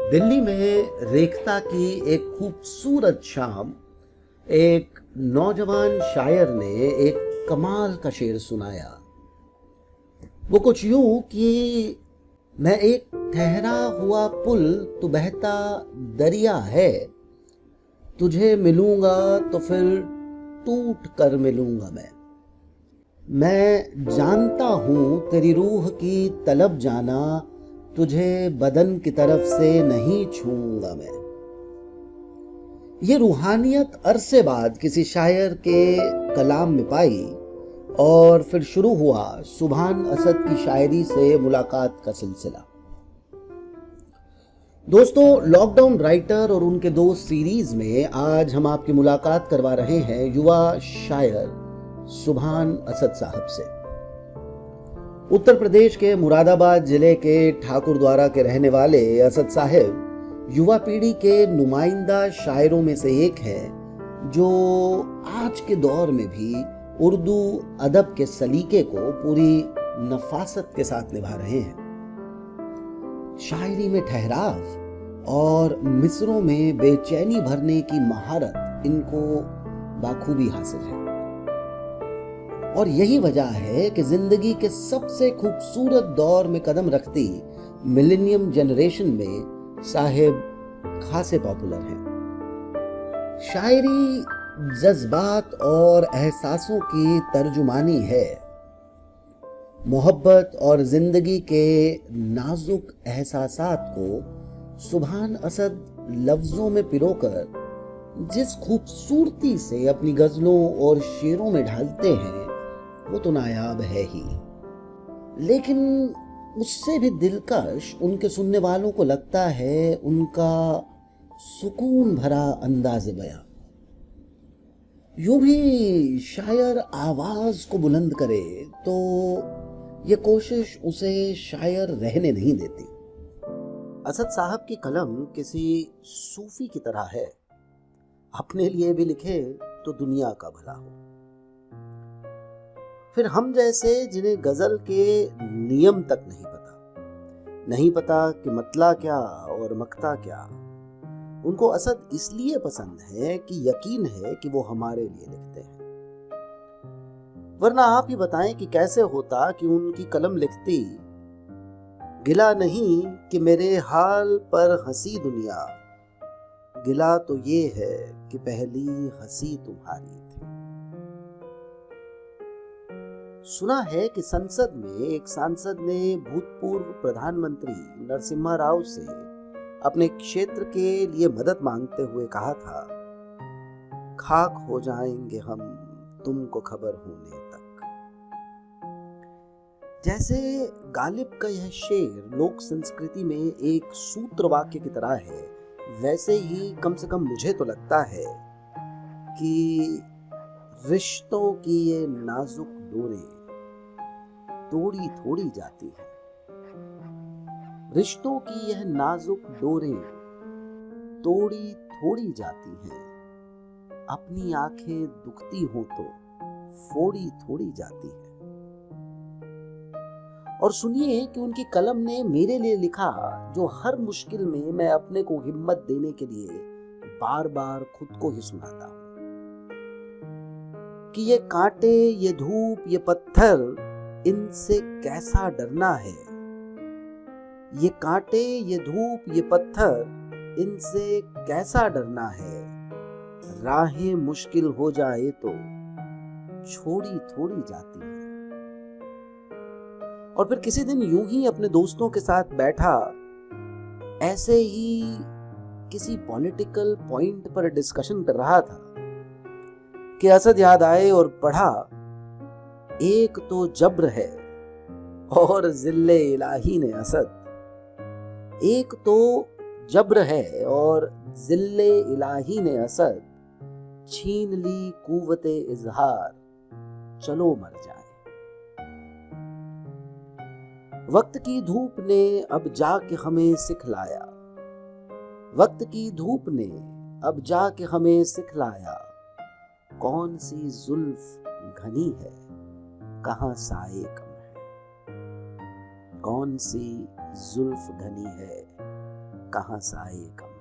दिल्ली में रेखता की एक खूबसूरत शाम एक नौजवान शायर ने एक कमाल का शेर सुनाया। वो कुछ यूं कि मैं एक ठहरा हुआ पुल तो बहता दरिया है, तुझे मिलूंगा तो फिर टूट कर मिलूंगा मैं जानता हूं तेरी रूह की तलब जाना, तुझे बदन की तरफ से नहीं छूंगा मैं। ये रूहानियत अरसे बाद किसी शायर के कलाम में पाई और फिर शुरू हुआ सुभान असद की शायरी से मुलाकात का सिलसिला। दोस्तों, लॉकडाउन राइटर और उनके दोस्त सीरीज में आज हम आपकी मुलाकात करवा रहे हैं युवा शायर सुभान असद साहब से। उत्तर प्रदेश के मुरादाबाद जिले के ठाकुरद्वारा के रहने वाले असद साहब युवा पीढ़ी के नुमाइंदा शायरों में से एक है, जो आज के दौर में भी उर्दू अदब के सलीके को पूरी नफासत के साथ निभा रहे हैं। शायरी में ठहराव और मिसरों में बेचैनी भरने की महारत इनको बाखूबी हासिल है और यही वजह है कि जिंदगी के सबसे खूबसूरत दौर में कदम रखती मिलेनियम जनरेशन में साहिब खासे पॉपुलर हैं। शायरी जज्बात और एहसासों की तर्जुमानी है। मोहब्बत और जिंदगी के नाजुक एहसासात को सुभान असद लफ्जों में पिरोकर जिस खूबसूरती से अपनी गजलों और शेरों में ढालते हैं वो तो नायाब है ही, लेकिन उससे भी दिलकश उनके सुनने वालों को लगता है उनका सुकून भरा अंदाज़े बयां। यूं भी शायर आवाज को बुलंद करे तो ये कोशिश उसे शायर रहने नहीं देती। असद साहब की कलम किसी सूफी की तरह है, अपने लिए भी लिखे तो दुनिया का भला हो। फिर हम जैसे जिन्हें गजल के नियम तक नहीं पता कि मतला क्या और मकता क्या, उनको असद इसलिए पसंद है कि यकीन है कि वो हमारे लिए लिखते हैं। वरना आप ही बताएं कि कैसे होता कि उनकी कलम लिखती, गिला नहीं कि मेरे हाल पर हंसी दुनिया, गिला तो ये है कि पहली हंसी तुम्हारी थी। सुना है कि संसद में एक सांसद ने भूतपूर्व प्रधानमंत्री नरसिम्हा राव से अपने क्षेत्र के लिए मदद मांगते हुए कहा था, खाक हो जाएंगे हम तुमको खबर होने तक। जैसे गालिब का यह शेर लोक संस्कृति में एक सूत्र वाक्य की तरह है, वैसे ही कम से कम मुझे तो लगता है कि रिश्तों की ये नाजुक डोरें तोड़ी थोड़ी जाती है। रिश्तों की यह नाजुक डोरें तोड़ी थोड़ी जाती हैं, अपनी आंखें दुखती हो तो फोड़ी थोड़ी जाती है। और सुनिए कि उनकी कलम ने मेरे लिए लिखा, जो हर मुश्किल में मैं अपने को हिम्मत देने के लिए बार बार खुद को ही सुनाता हूं कि ये कांटे, ये धूप, ये पत्थर, इनसे कैसा डरना है। ये कांटे, ये धूप, ये पत्थर, इनसे कैसा डरना है। राहें मुश्किल हो जाए तो छोड़ी थोड़ी जाती है। और फिर किसी दिन यूं ही अपने दोस्तों के साथ बैठा, ऐसे ही किसी पॉलिटिकल पॉइंट पर डिस्कशन कर रहा था कि असद याद आए और पढ़ा, एक तो जब्र है और जिल्ले इलाही ने असद। एक तो जब्र है और जिल्ले इलाही ने असद, छीन ली कुव्वते इजहार, चलो मर जाए। वक्त की धूप ने अब जाके हमें सिखलाया, वक्त की धूप ने अब जाके हमें सिखलाया, कौन सी जुल्फ घनी है, कहां साए कम है। कौन सी जुल्फ घनी है, कहाँ से आए ये कम।